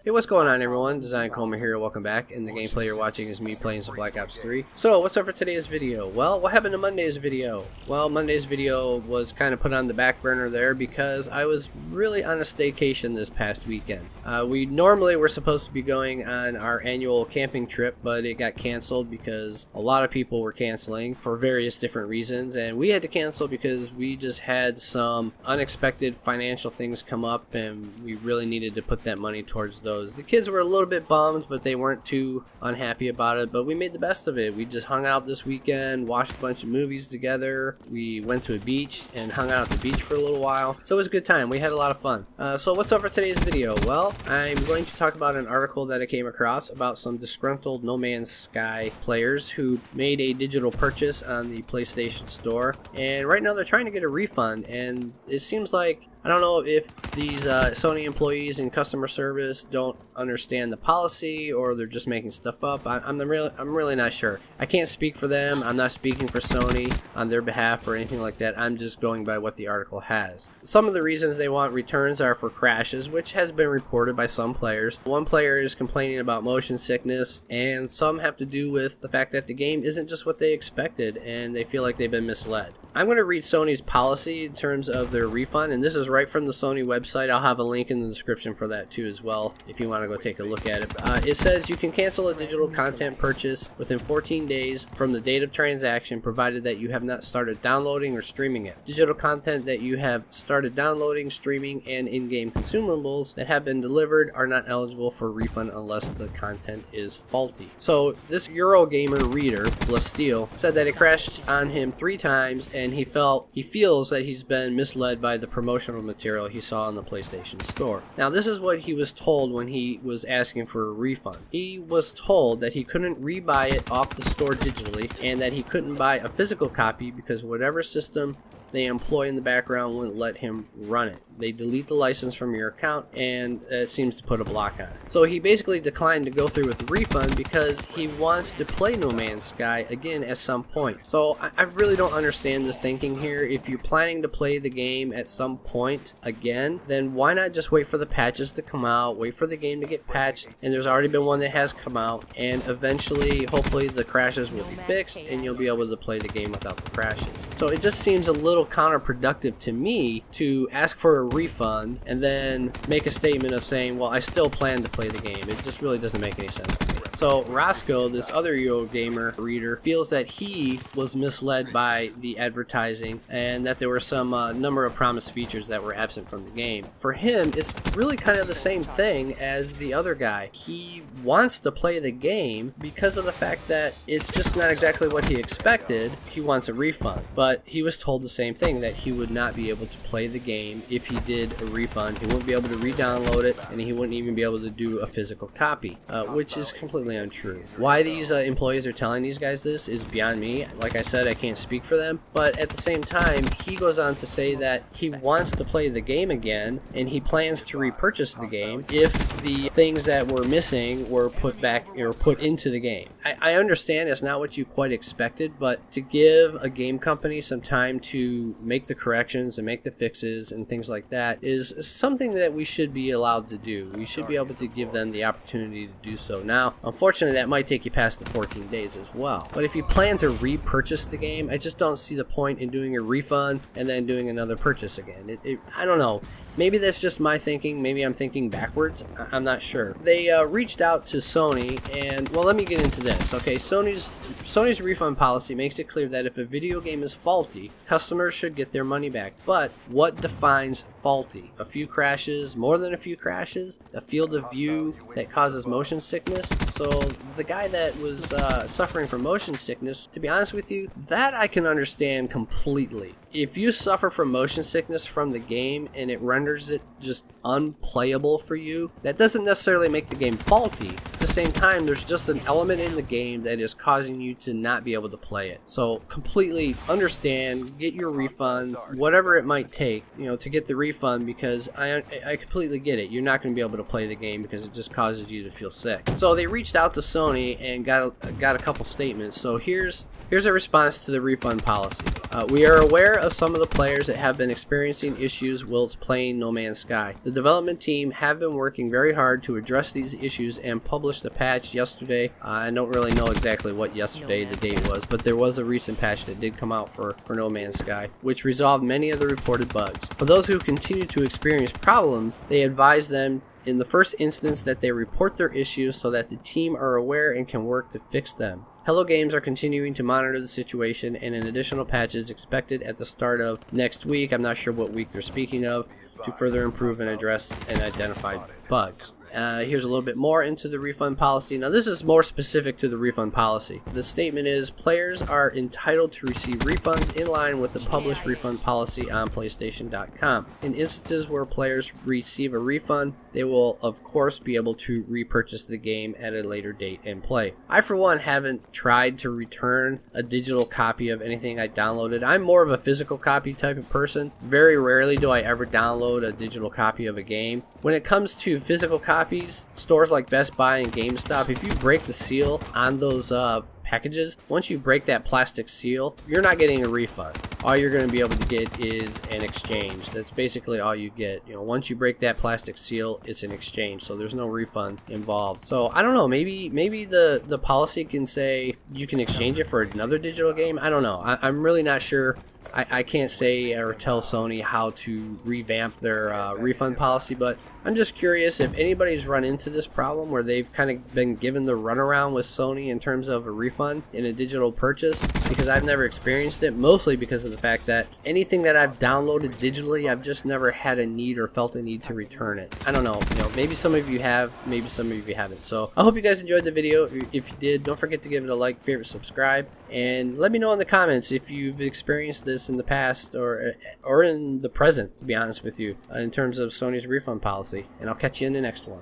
Hey, what's going on everyone? Designedcoma here, welcome back, and the gameplay you're watching is me playing some Black Ops 3. So, what's up for today's video? Well, what happened to Monday's video? Well, Monday's video was kind of put on the back burner there because I was really on a staycation this past weekend. We normally were supposed to be going on our annual camping trip, but it got canceled because a lot of people were canceling for various different reasons, and we had to cancel because we just had some unexpected financial things come up and we really needed to put that money towards those. The kids were a little bit bummed, but they weren't too unhappy about it, but we made the best of it. We just hung out this weekend, watched a bunch of movies together. We went to a beach and hung out at the beach for a little while, so it was a good time. We had a lot of fun. So what's up for today's video? Well, I'm going to talk about an article that I came across about some disgruntled No Man's Sky players who made a digital purchase on the PlayStation Store, and right now they're trying to get a refund, and it seems like, I don't know if these Sony employees in customer service don't understand the policy or they're just making stuff up. I'm really not sure. I can't speak for them. I'm not speaking for Sony on their behalf or anything like that. I'm just going by what the article has. Some of the reasons they want returns are for crashes, which has been reported by some players. One player is complaining about motion sickness, and some have to do with the fact that the game isn't just what they expected and they feel like they've been misled. I'm going to read Sony's policy in terms of their refund, and this is right from the Sony website. I'll have a link in the description for that too as well if you want to go take a look at it. It says you can cancel a digital content purchase within 14 days from the date of transaction, provided that you have not started downloading or streaming it. Digital content that you have started downloading, streaming, and in-game consumables that have been delivered are not eligible for refund unless the content is faulty. So this Eurogamer reader, Blasteel, said that it crashed on him 3 times, and he feels that he's been misled by the promotional material he saw on the PlayStation Store. Now, this is what he was told when he was asking for a refund. He was told that he couldn't rebuy it off the store digitally, and that he couldn't buy a physical copy because whatever system they employ in the background wouldn't let him run it. They delete the license from your account, and it seems to put a block on it. So he basically declined to go through with the refund because he wants to play No Man's Sky again at some point. So I really don't understand this thinking here. If you're planning to play the game at some point again, then why not just wait for the patches to come out, wait for the game to get patched, and there's already been one that has come out, and eventually, hopefully, the crashes will be fixed, and you'll be able to play the game without the crashes. So it just seems a little counterproductive to me to ask for a refund and then make a statement of saying, well, I still plan to play the game. It just really doesn't make any sense to me. So Roscoe, this other Eurogamer reader, feels that he was misled by the advertising and that there were some number of promised features that were absent from the game. For him, it's really kind of the same thing as the other guy. He wants to play the game because of the fact that it's just not exactly what he expected. He wants a refund, but he was told the same thing, that he would not be able to play the game if he did a refund. He wouldn't be able to re-download it, and he wouldn't even be able to do a physical copy, which is completely untrue. Why these employees are telling these guys this is beyond me. Like I said, I can't speak for them, but at the same time, he goes on to say that he wants to play the game again, and he plans to repurchase the game if the things that were missing were put back or put into the game. I understand it's not what you quite expected, but to give a game company some time to make the corrections and make the fixes and things like that is something that we should be allowed to do. We should be able to give them the opportunity to do so. Now, unfortunately, that might take you past the 14 days as well. But if you plan to repurchase the game, I just don't see the point in doing a refund and then doing another purchase again. I don't know. Maybe that's just my thinking. Maybe I'm thinking backwards. I'm not sure. They reached out to Sony, and well, let me get into this. Okay, Sony's refund policy makes it clear that if a video game is faulty, customers should get their money back. But what defines faulty? A few crashes, more than a few crashes, a field of view that causes motion sickness. So the guy that was suffering from motion sickness, to be honest with you, that I can understand completely. If you suffer from motion sickness from the game and it renders it just unplayable for you, that doesn't necessarily make the game faulty. At the same time, there's just an element in the game that is causing you to not be able to play it. So completely understand, get your refund, whatever it might take, to get the refund, because I completely get it. You're not going to be able to play the game because it just causes you to feel sick. So they reached out to Sony and got a couple statements. So here's a response to the refund policy. We are aware of some of the players that have been experiencing issues whilst playing No Man's Sky. The development team have been working very hard to address these issues and published a patch yesterday. I don't really know exactly what yesterday the date was, but there was a recent patch that did come out for No Man's Sky, which resolved many of the reported bugs. For those who continue to experience problems, they advise them in the first instance that they report their issues so that the team are aware and can work to fix them. Hello Games are continuing to monitor the situation, and an additional patch is expected at the start of next week. I'm not sure what week they're speaking of, to further improve and address and identify bugs. Here's a little bit more into the refund policy. Now this is more specific to the refund policy. The statement is, players are entitled to receive refunds in line with the published refund policy on PlayStation.com. In instances where players receive a refund, they will of course be able to repurchase the game at a later date and play. I for one haven't tried to return a digital copy of anything I downloaded. I'm more of a physical copy type of person. Very rarely do I ever download a digital copy of a game. When it comes to physical copies, stores like Best Buy and GameStop, if you break the seal on those packages, once you break that plastic seal, you're not getting a refund. All you're going to be able to get is an exchange. That's basically all you get. You know, once you break that plastic seal, it's an exchange, so there's no refund involved. So I don't know, maybe the policy can say you can exchange it for another digital game. I don't know. I'm really not sure. I can't say or tell Sony how to revamp their refund policy, but I'm just curious if anybody's run into this problem where they've kind of been given the runaround with Sony in terms of a refund in a digital purchase, because I've never experienced it, mostly because of the fact that anything that I've downloaded digitally, I've just never had a need or felt a need to return it. I don't know, maybe some of you have, maybe some of you haven't. So I hope you guys enjoyed the video. If you did, don't forget to give it a like, favorite, subscribe, and let me know in the comments if you've experienced this in the past or in the present, to be honest with you, in terms of Sony's refund policy. And I'll catch you in the next one.